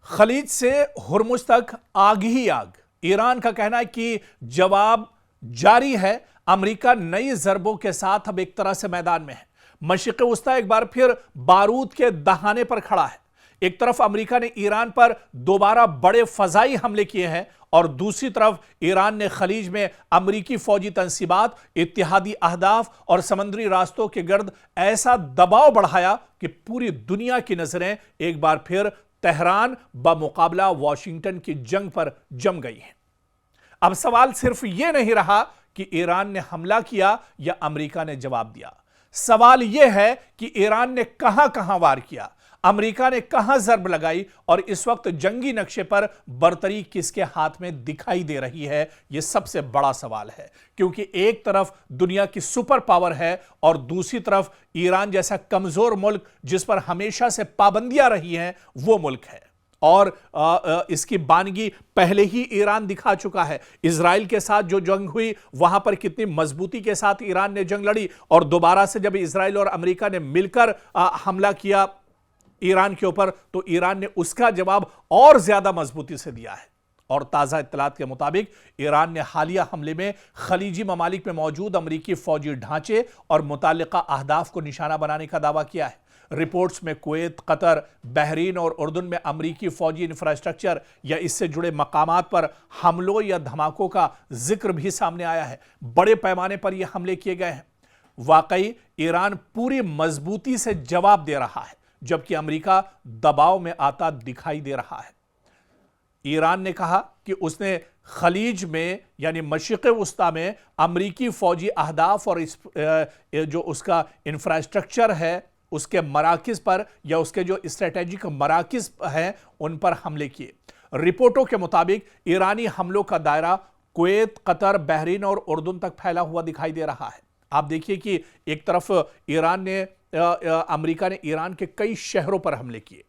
खलीज से हुर्मुज तक आग ही आग। ईरान का कहना है कि जवाब जारी है। अमेरिका नई ज़रबों के साथ अब एक तरह से मैदान में है। मशरिक़ वस्ता एक बार फिर बारूद के दहाने पर खड़ा है। एक तरफ अमेरिका ने ईरान पर दोबारा बड़े फजाई हमले किए हैं और दूसरी तरफ ईरान ने खलीज में अमेरिकी फौजी तंसीबात, इत्तेहादी अहदाफ और समुद्री रास्तों के गर्द ऐसा दबाव बढ़ाया कि पूरी दुनिया की नजरें एक बार फिर तेहरान बमुकाबला वॉशिंगटन की जंग पर जम गई हैं। अब सवाल सिर्फ यह नहीं रहा कि ईरान ने हमला किया या अमेरिका ने जवाब दिया। सवाल यह है कि ईरान ने कहां कहां वार किया, अमेरिका ने कहां जर्ब लगाई और इस वक्त जंगी नक्शे पर बरतरी किसके हाथ में दिखाई दे रही है। यह सबसे बड़ा सवाल है, क्योंकि एक तरफ दुनिया की सुपर पावर है और दूसरी तरफ ईरान जैसा कमजोर मुल्क जिस पर हमेशा से पाबंदियां रही हैं, वो मुल्क है। और इसकी बानगी पहले ही ईरान दिखा चुका है। इजराइल के साथ जो जंग हुई वहां पर कितनी मजबूती के साथ ईरान ने जंग लड़ी और दोबारा से जब इजराइल और अमेरिका ने मिलकर हमला किया ईरान के ऊपर, तो ईरान ने उसका जवाब और ज्यादा मजबूती से दिया है। और ताजा इत्तलात के मुताबिक ईरान ने हालिया हमले में खलीजी ममालिक में मौजूद अमेरिकी फौजी ढांचे और मुताल्लिका अहदाफ को निशाना बनाने का दावा किया है। रिपोर्ट्स में कुवैत, कतर, बहरीन और उर्दून में अमेरिकी फौजी इंफ्रास्ट्रक्चर या इससे जुड़े मकामात पर हमलों या धमाकों का जिक्र भी सामने आया है। बड़े पैमाने पर यह हमले किए गए हैं। वाकई ईरान पूरी मजबूती से जवाब दे रहा है, जबकि अमेरिका दबाव में आता दिखाई दे रहा है। ईरान ने कहा कि उसने खलीज में यानी मशरिक़ वस्ता में अमेरिकी फौजी अहदाफ और जो उसका इंफ्रास्ट्रक्चर है उसके मराकिज पर या उसके जो स्ट्रेटेजिक मराकिज हैं उन पर हमले किए। रिपोर्टों के मुताबिक ईरानी हमलों का दायरा कुवैत, कतर, बहरीन और उर्दून तक फैला हुआ दिखाई दे रहा है। आप देखिए कि एक तरफ अमेरिका ने ईरान के कई शहरों पर हमले किए।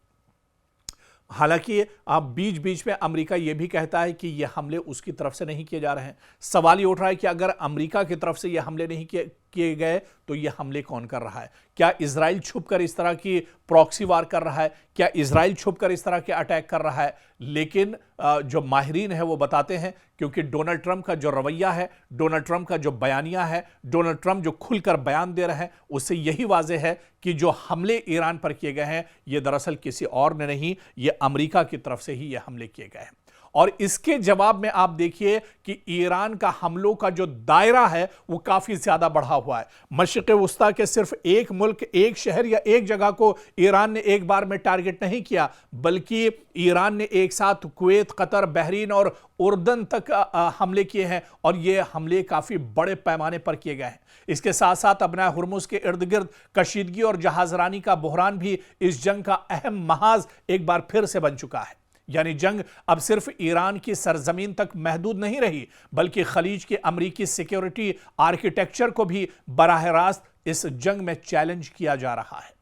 हालांकि आप बीच बीच में अमेरिका यह भी कहता है कि यह हमले उसकी तरफ से नहीं किए जा रहे हैं। सवाल ये उठ रहा है कि अगर अमेरिका की तरफ से यह हमले नहीं किए गए तो यह हमले कौन कर रहा है? क्या इजराइल छुपकर इस तरह की प्रॉक्सी वार कर रहा है? क्या इजराइल छुपकर इस तरह के अटैक कर रहा है? लेकिन जो माहिरीन है वो बताते हैं, क्योंकि डोनाल्ड ट्रंप का जो रवैया है, डोनाल्ड ट्रंप का जो बयानिया है, डोनाल्ड ट्रंप जो खुलकर बयान दे रहे हैं, उससे यही वाज़ेह है कि जो हमले ईरान पर किए गए हैं ये दरअसल किसी और ने नहीं, ये अमेरिका की तरफ से ही ये हमले किए गए हैं। और इसके जवाब में आप देखिए कि ईरान का हमलों का जो दायरा है वो काफी ज्यादा बढ़ा हुआ है। मशरिक़ वस्ता के सिर्फ एक मुल्क, एक शहर या एक जगह को ईरान ने एक बार में टारगेट नहीं किया, बल्कि ईरान ने एक साथ कुवैत, कतर, बहरीन और उर्दन तक हमले किए हैं और ये हमले काफी बड़े पैमाने पर किए गए हैं। इसके साथ साथ अपना हुर्मुज के इर्द गिर्द कशीदगी और जहाजरानी का बहरान भी इस जंग का अहम महाज एक बार फिर से बन चुका है। यानी जंग अब सिर्फ ईरान की सरजमीन तक महदूद नहीं रही, बल्कि खलीज के अमेरिकी सिक्योरिटी आर्किटेक्चर को भी बराह रास्त इस जंग में चैलेंज किया जा रहा है।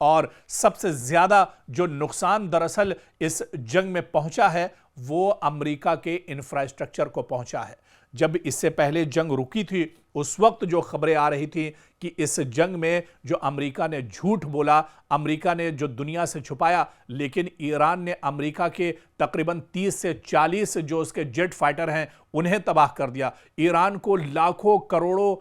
और सबसे ज्यादा जो नुकसान दरअसल इस जंग में पहुंचा है वो अमेरिका के इंफ्रास्ट्रक्चर को पहुंचा है। जब इससे पहले जंग रुकी थी उस वक्त जो खबरें आ रही थी कि इस जंग में जो अमेरिका ने झूठ बोला, अमेरिका ने जो दुनिया से छुपाया, लेकिन ईरान ने अमेरिका के तकरीबन 30 से 40 जो उसके जेट फाइटर हैं उन्हें तबाह कर दिया। ईरान को लाखों करोड़ों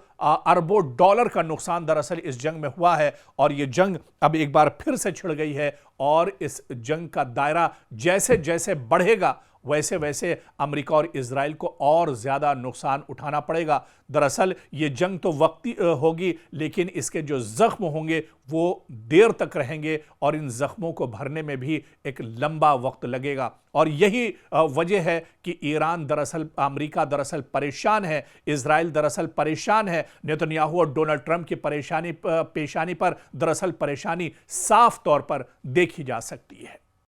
अरबों डॉलर का नुकसान दरअसल इस जंग में हुआ है और यह जंग अब एक बार फिर से छिड़ गई है। और इस जंग का दायरा जैसे जैसे बढ़ेगा वैसे वैसे अमेरिका और इजराइल को और ज्यादा नुकसान उठाना पड़ेगा। दरअसल ये जंग तो वक्ती होगी, लेकिन इसके जो जख्म होंगे वो देर तक रहेंगे और इन जख्मों को भरने में भी एक लंबा वक्त लगेगा। और यही वजह है कि अमेरिका दरअसल परेशान है, इजराइल दरअसल परेशान है। नेतन्याहू और डोनाल्ड ट्रंप की पेशानी पर दरअसल परेशानी साफ तौर पर देखी जा सकती है।